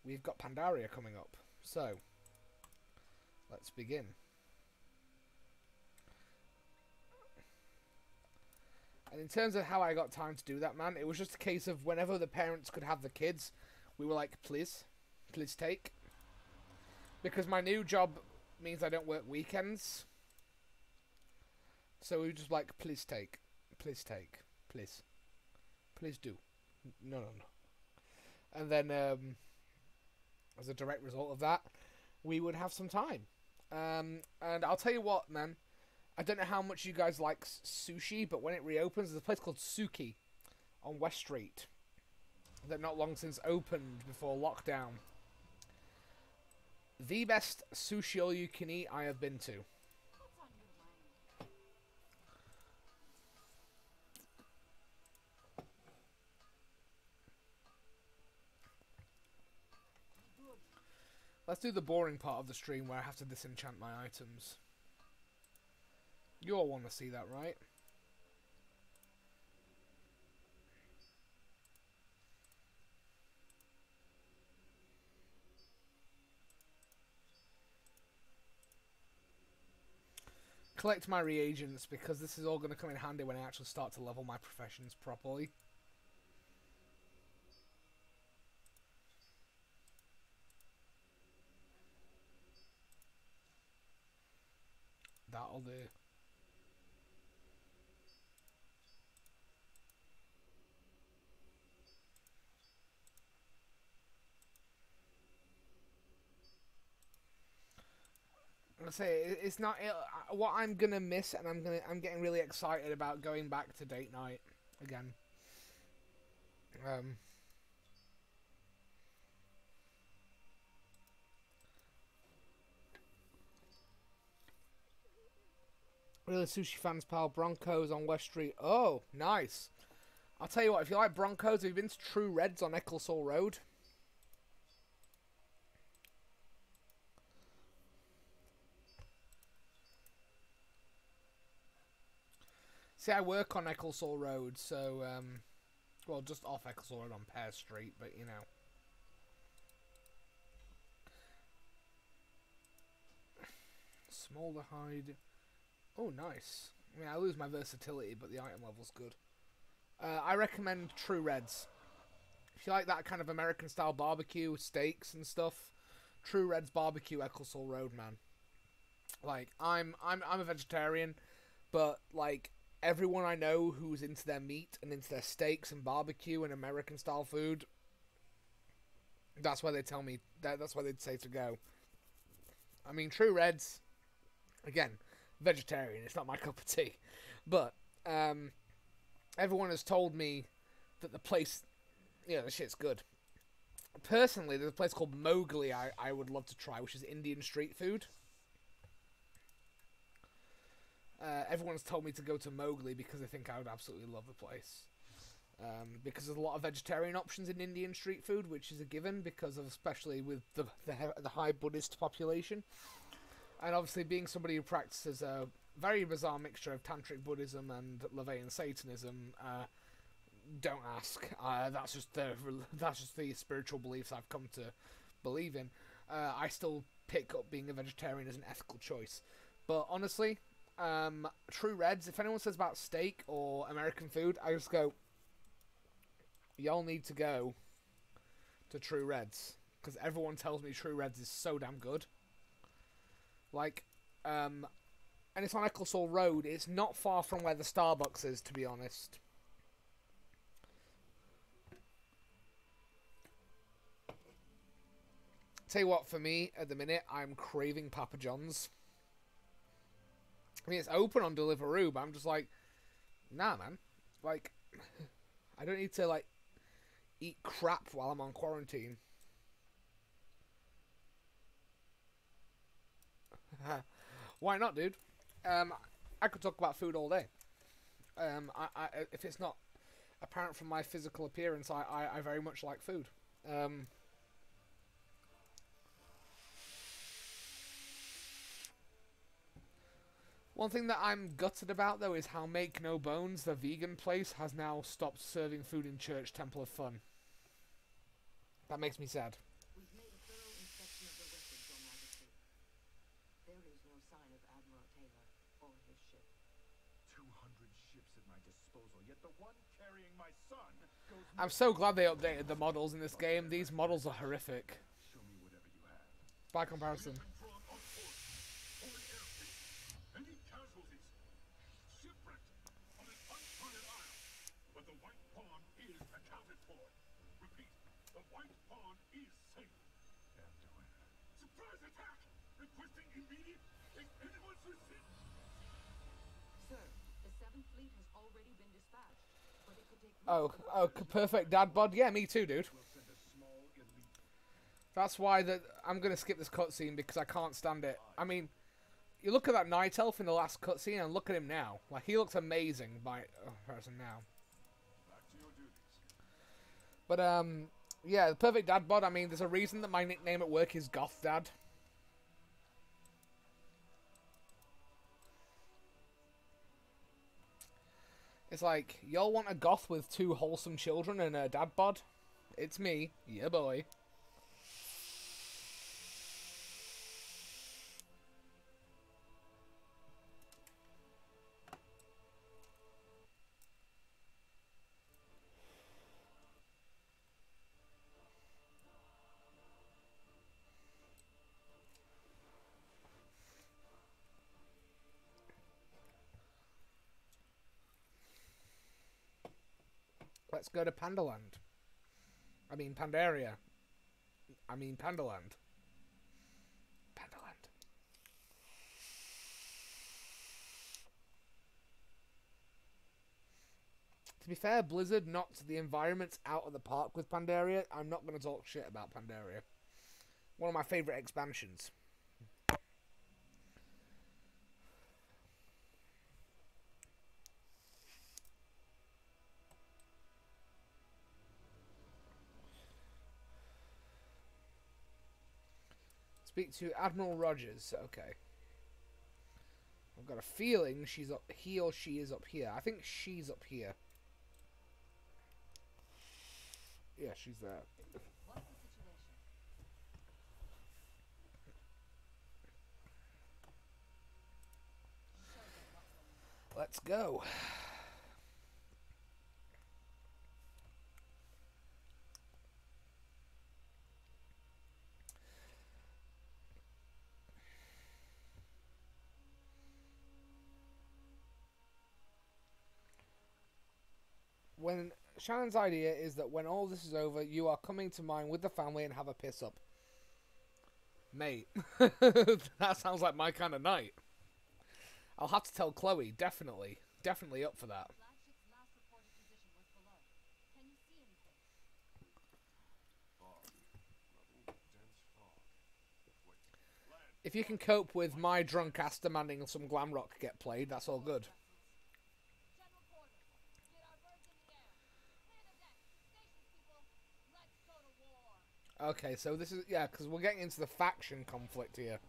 we've got Pandaria coming up. So, let's begin. And in terms of how I got time to do that, man, it was just a case of whenever the parents could have the kids, we were like, please take. Because my new job means I don't work weekends. So we were just like, please take. Please do. No. And then, as a direct result of that, we would have some time. And I'll tell you what, man. I don't know how much you guys like sushi, but when it reopens, there's a place called Suki on West Street that not long since opened before lockdown. The best sushi all you can eat I have been to. Let's do the boring part of the stream where I have to disenchant my items. You all want to see that, right? Collect my reagents, because this is all going to come in handy when I actually start to level my professions properly. That'll do. I say it's not what I'm gonna miss, and I'm getting really excited about going back to date night again. Really, sushi fans, pal. Broncos on West Street. Oh, nice. I'll tell you what. If you like Broncos, have you been to True Reds on Ecclesall Road? See, I work on Ecclesall Road, so, well, just off Ecclesall Road on Pear Street, but, you know. Smolderhide. Oh, nice. I mean, I lose my versatility, but the item level's good. I recommend True Reds. If you like that kind of American-style barbecue, steaks and stuff, True Reds Barbecue, Ecclesall Road, man. Like, I'm a vegetarian, but, like, everyone I know who's into their meat and into their steaks and barbecue and American style food, that's why they tell me that's why they'd say to go. I mean, True Reds, again, vegetarian. It's not my cup of tea, but everyone has told me that the place, you know, the shit's good. Personally, there's a place called Mowgli I would love to try, which is Indian street food. Everyone's told me to go to Mowgli because they think I would absolutely love the place. Because there's a lot of vegetarian options in Indian street food, which is a given because of, especially with the high Buddhist population. And obviously being somebody who practices a very bizarre mixture of Tantric Buddhism and Levian Satanism, don't ask. That's just the spiritual beliefs I've come to believe in. I still pick up being a vegetarian as an ethical choice. But honestly, True Reds, if anyone says about steak or American food, I just go, y'all need to go to True Reds, because everyone tells me True Reds is so damn good. Like, and it's on Ecclesall Road. It's not far from where the Starbucks is, to be honest. Tell you what, for me, at the minute, I'm craving Papa John's. I mean, it's open on Deliveroo, but I'm just like, nah, man. Like, I don't need to, like, eat crap while I'm on quarantine. Why not, dude? I could talk about food all day. If it's not apparent from my physical appearance, I very much like food. One thing that I'm gutted about, though, is how Make No Bones, the vegan place, has now stopped serving food in Church Temple of Fun. That makes me sad. We've made I'm so glad they updated the models in this game. These models are horrific. By comparison. Oh, perfect dad bod. Yeah, me too, dude. That's why I'm gonna skip this cutscene because I can't stand it. I mean, you look at that night elf in the last cutscene and look at him now. Like, he looks amazing by comparison now. But yeah, the perfect dad bod. I mean, there's a reason that my nickname at work is Goth Dad. It's like, y'all want a goth with 2 wholesome children and a dad bod? It's me, yeah boy. Let's go to Pandaland. I mean Pandaria. I mean Pandaland. Pandaland. To be fair, Blizzard knocked the environments out of the park with Pandaria. I'm not going to talk shit about Pandaria. One of my favourite expansions. Speak to Admiral Rogers. Okay. I've got a feeling she's up. He or she is up here. I think she's up here. Yeah, she's there. What's the situation? Let's go. When Shannon's idea is that when all this is over, you are coming to mine with the family and have a piss up. Mate, that sounds like my kind of night. I'll have to tell Chloe, definitely. Definitely up for that. Flagship's last reported position was below. Can you see anything? If you can cope with my drunk ass demanding some glam rock get played, that's all good. General quarters. Get our birds in the air. Clear the decks. Stations, people. Let's go to war. Okay, so this is, yeah, because we're getting into the faction conflict here.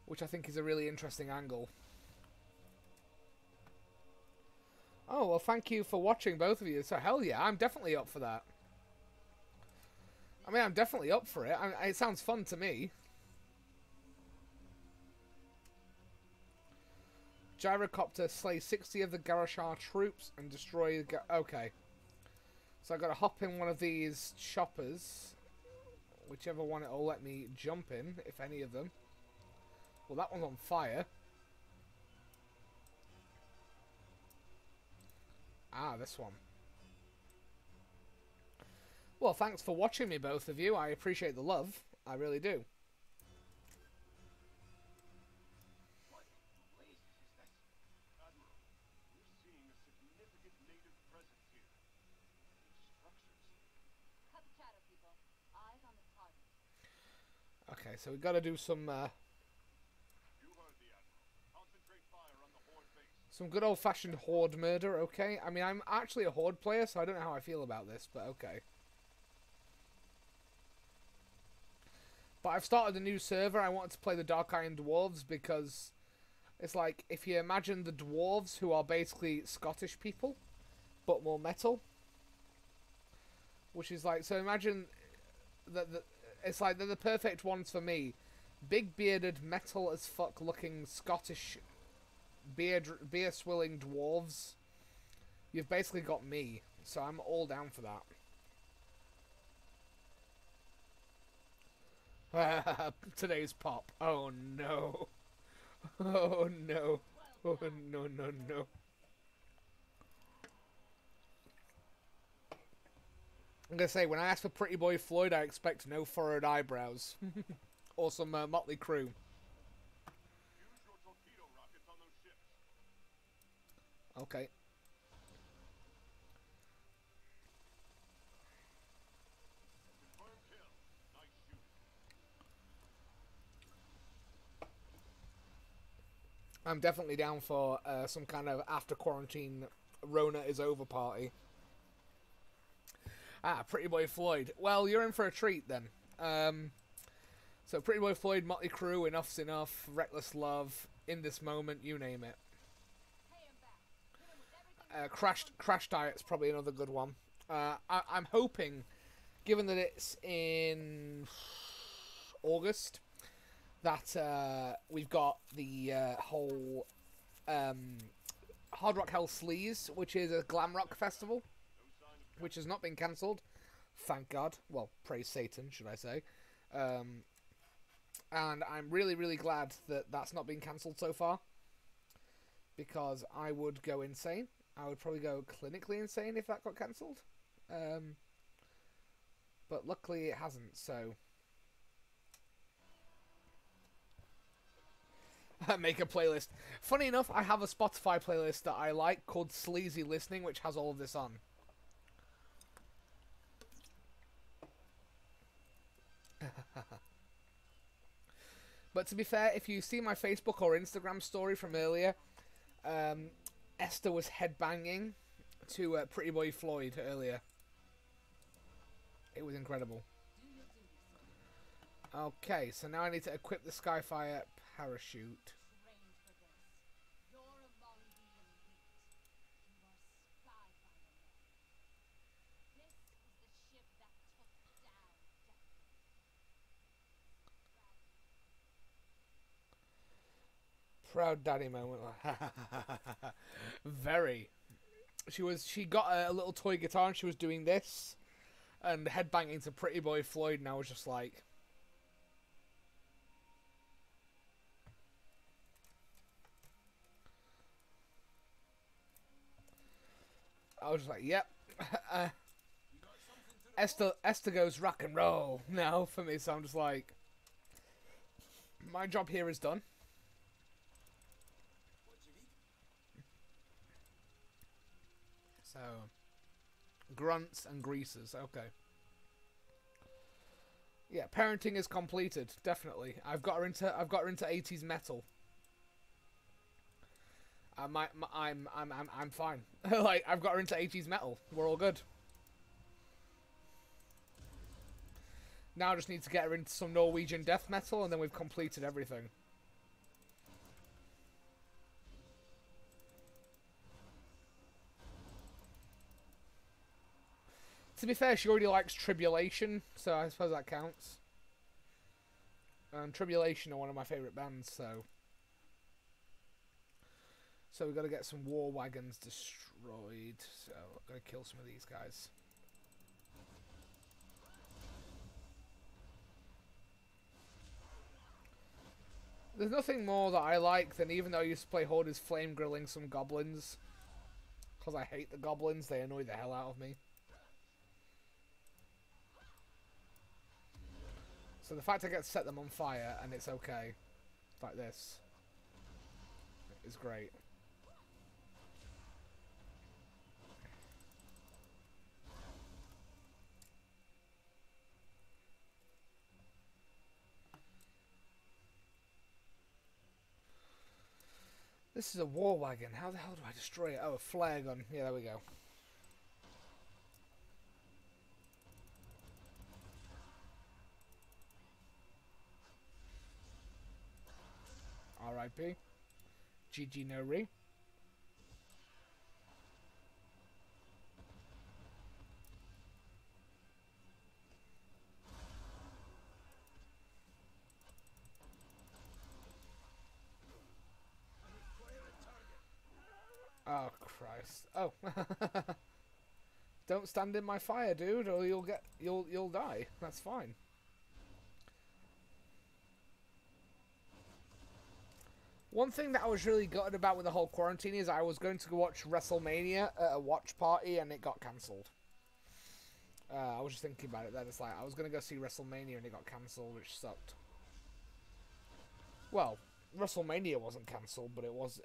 Which I think is a really interesting angle. Oh, well, thank you for watching, both of you. So, hell yeah, I'm definitely up for that. I mean, I'm definitely up for it. It sounds fun to me. Gyrocopter slays 60 of the Garashar troops and destroy the... Okay. So I've got to hop in one of these choppers. Whichever one it'll let me jump in, if any of them. Well, that one's on fire. Ah, this one. Well, thanks for watching me, both of you. I appreciate the love. I really do. Cut the chatter, people. Eyes on the target. Okay, so we've got to do some good old-fashioned horde murder, okay? I mean, I'm actually a horde player, so I don't know how I feel about this, but okay. But I've started a new server. I wanted to play the Dark Iron Dwarves because it's like, if you imagine the dwarves, who are basically Scottish people, but more metal. Which is like, so imagine that it's like they're the perfect ones for me. Big bearded, metal as fuck looking Scottish beer swilling dwarves. You've basically got me, So I'm all down for that. Today's pop. Oh no. Oh no. Oh no, no, no. I'm gonna say, when I ask for Pretty Boy Floyd, I expect no furrowed eyebrows. Or some Motley Crue. Okay. I'm definitely down for some kind of after quarantine Rona is over party. Ah, Pretty Boy Floyd. Well, you're in for a treat then. So Pretty Boy Floyd, Motley Crue, Enough's Enough, Reckless Love, In This Moment, you name it. Crash Diet's probably another good one. I'm hoping, given that it's in August, that we've got the whole Hard Rock Hell Sleaze, which is a glam rock festival, which has not been cancelled. Thank God. Well, praise Satan, should I say. And I'm really, really glad that that's not been cancelled so far, because I would go insane. I would probably go clinically insane if that got cancelled. But luckily it hasn't, so... Make a playlist. Funny enough, I have a Spotify playlist that I like called Sleazy Listening, which has all of this on. But to be fair, if you see my Facebook or Instagram story from earlier, Esther was headbanging to Pretty Boy Floyd earlier. It was incredible. Okay, so now I need to equip the Skyfire parachute. Proud daddy moment. Very. She got a little toy guitar and she was doing this and headbanging to Pretty Boy Floyd, and I was just like, yep. Esther goes rock and roll now for me, so I'm just like, my job here is done. So, grunts and greasers, okay. Yeah, parenting is completed, definitely. I've got her into 80s metal. I'm fine. Like, I've got her into 80s metal. We're all good. Now I just need to get her into some Norwegian death metal, and then we've completed everything. To be fair, she already likes Tribulation, so I suppose that counts. And Tribulation are one of my favourite bands, so... So we've got to get some war wagons destroyed. So I'm going to kill some of these guys. There's nothing more that I like than, even though I used to play Horde, is flame grilling some goblins. Because I hate the goblins, they annoy the hell out of me. So the fact I get to set them on fire and it's okay, like this, is great. This is a war wagon. How the hell do I destroy it? Oh, a flare gun. Yeah, there we go. R.I.P. GG no re. Oh, Christ. Oh. don't stand in my fire, dude, or you'll die. That's fine. One thing that I was really gutted about with the whole quarantine is I was going to go watch WrestleMania at a watch party and it got cancelled. I was just thinking about it then. It's like I was going to go see WrestleMania and it got cancelled, which sucked. Well, WrestleMania wasn't cancelled, but it was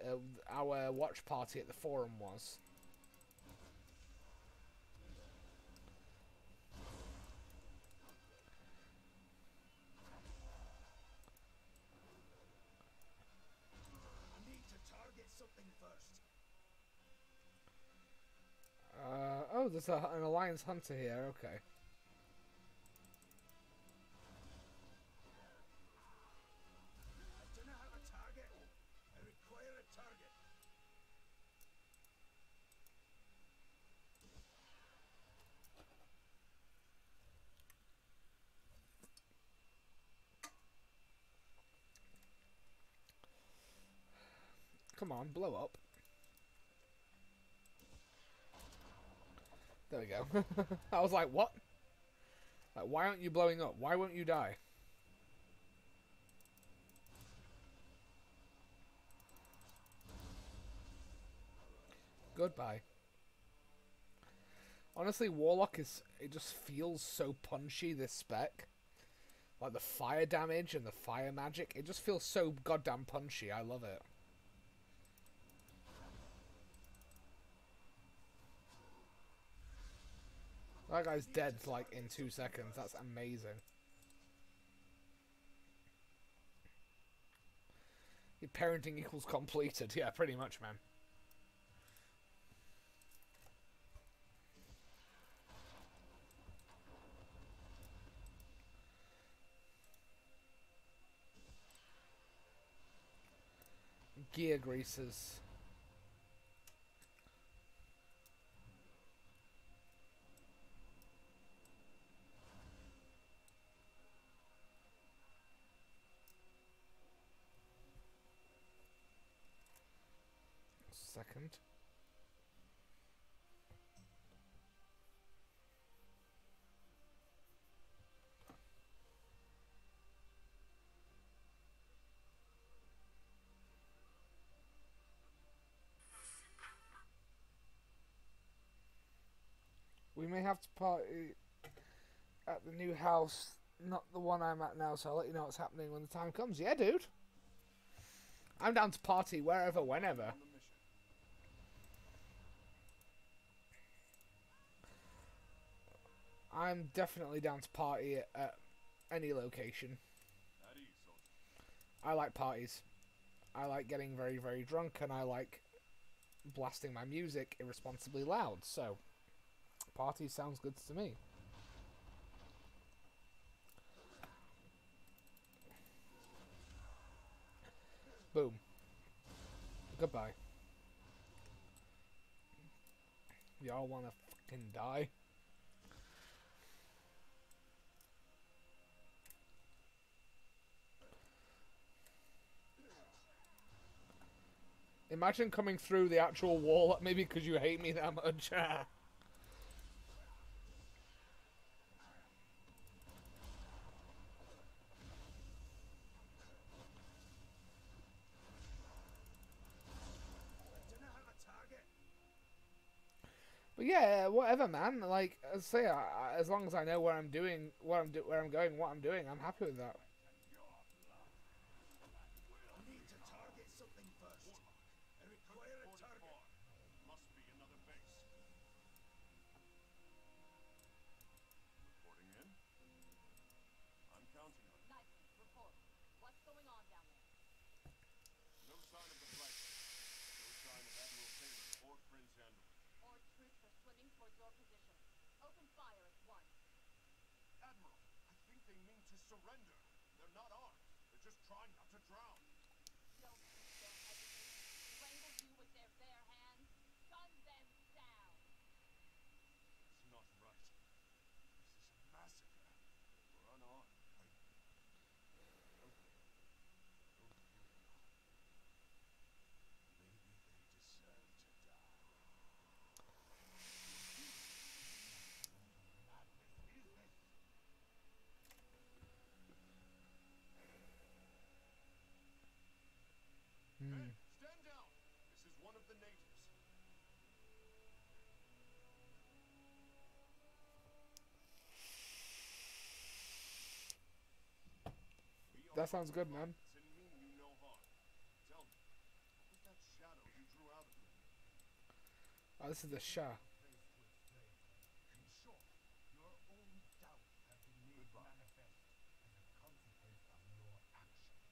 our watch party at the forum was. Oh, there's an Alliance Hunter here, okay. Come on, blow up. There we go. I was like, what? Like, why aren't you blowing up? Why won't you die? Goodbye. Honestly, Warlock is... It just feels so punchy, this spec. Like, the fire damage and the fire magic. It just feels so goddamn punchy. I love it. That guy's dead, like, in 2 seconds. That's amazing. Your parenting equals completed. Yeah, pretty much, man. Gear greasers. Second. We may have to party at the new house, not the one I'm at now, so I'll let you know what's happening when the time comes. Yeah, dude. I'm down to party wherever, whenever. I'm definitely down to party at any location. I like parties. I like getting very, very drunk, and I like blasting my music irresponsibly loud, so party sounds good to me. Boom. Goodbye. Y'all wanna fucking die? Imagine coming through the actual wall at me because you hate me that much. But yeah, whatever, man. Like, as I say, as long as I know where I'm doing, where I'm going, what I'm doing, I'm happy with that. Surrender. They're not armed. They're just trying not to drown. Don't hesitate. Strangle you with their bare hands. Gun them down. That's not right. This is a massacre. We're unarmed. Okay. Don't hear it now. Maybe they deserve to die. That sounds good, man. Sin mean you no harm. Tell me, what was that shadow you drew out of me? Oh, this is the Shah. In short, your own doubts have been made manifest as a consequence of your actions.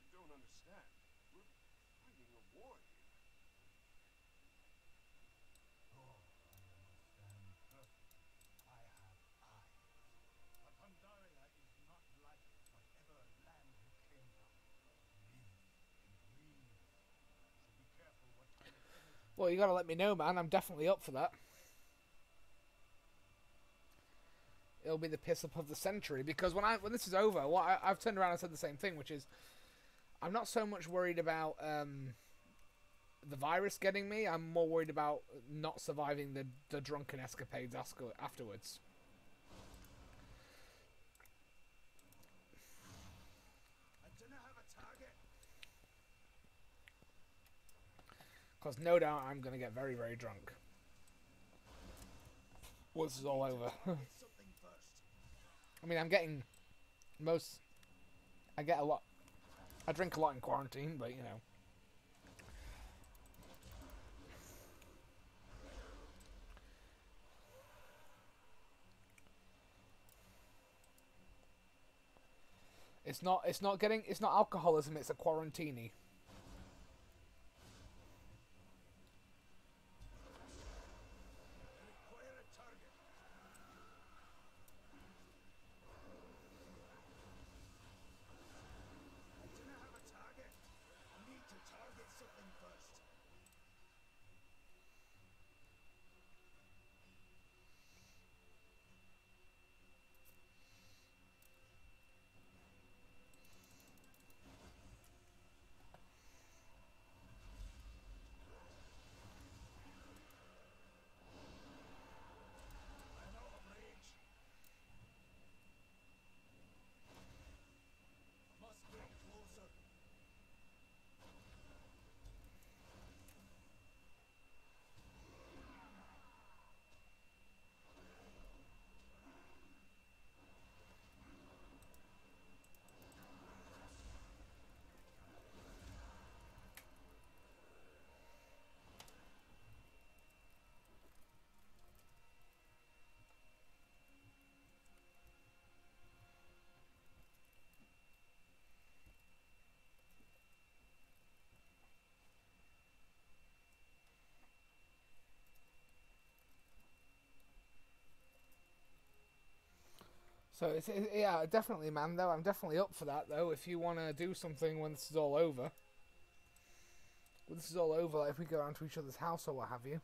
You don't understand. We're fighting a war here. Oh, I understand perfectly. I have eyes. But Pandaria is not like whatever land you came from. It lives and breathes. You should be careful what kind of energy. Well, you gotta let me know, man. I'm definitely up for that. It'll be the piss up of the century, because when this is over, I've turned around and said the same thing, which is I'm not so much worried about the virus getting me. I'm more worried about not surviving the drunken escapades afterwards. I do not have a target. Because no doubt I'm going to get very, very drunk once it's all over. Get something first. I mean, I'm getting I get a lot. I drink a lot in quarantine, but you know. It's not alcoholism, it's a quarantini. Require a target. I do not have a target. I need to target something first. I'm out of range. I must get closer. So yeah, definitely, man. Though I'm definitely up for that. Though, if you want to do something when this is all over, like if we go around to each other's house or what have you,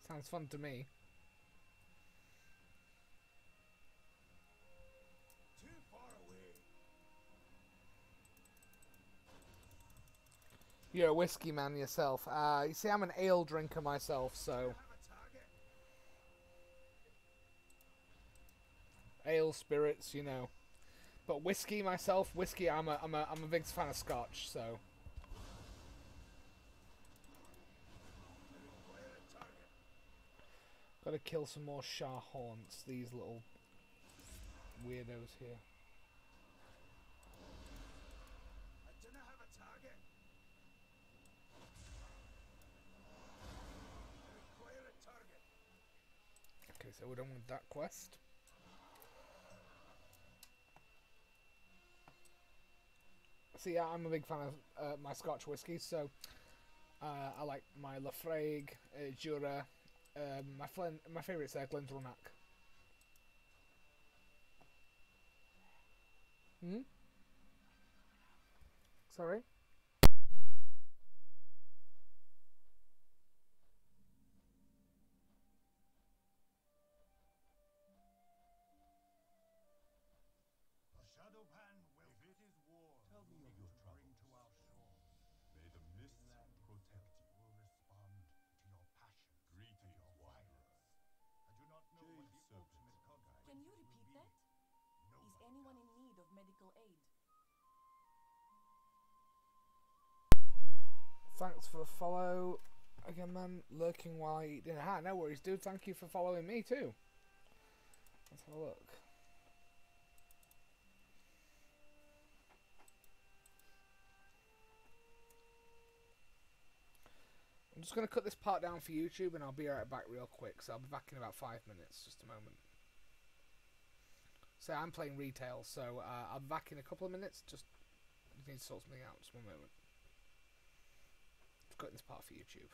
sounds fun to me. Too far away. You're a whiskey man yourself. You see, I'm an ale drinker myself, so I have a target. ale, spirits, you know. But whiskey myself, I'm a big fan of Scotch, so. I require a target. Gotta kill some more Shah haunts, these little weirdos here. I do not have a target. I require a target. Okay, so we're done with that quest. See, yeah, I'm a big fan of my Scotch whiskies, so I like my Lafrague, Jura, my favourite's Glendronach. Hmm? Sorry? The Shadowpan will. If it is war, tell me of your troubles. To our shores. May the mists protect you. Will respond to your passion. Greetings, your wanderer. violence. I do not know what the Jade ultimate serpent consequence Can you will repeat be. that? No Is one anyone in does. need of medical aid? Thanks for the follow. Again, man, lurking while I eat dinner. No worries, dude. Thank you for following me, too. Let's have a look. I'm just going to cut this part down for YouTube and I'll be right back real quick. So I'll be back in about 5 minutes, just a moment. So I'm playing retail, so I'll be back in a couple of minutes. Just need to sort something out. Just one moment. I'm cutting this part for YouTube.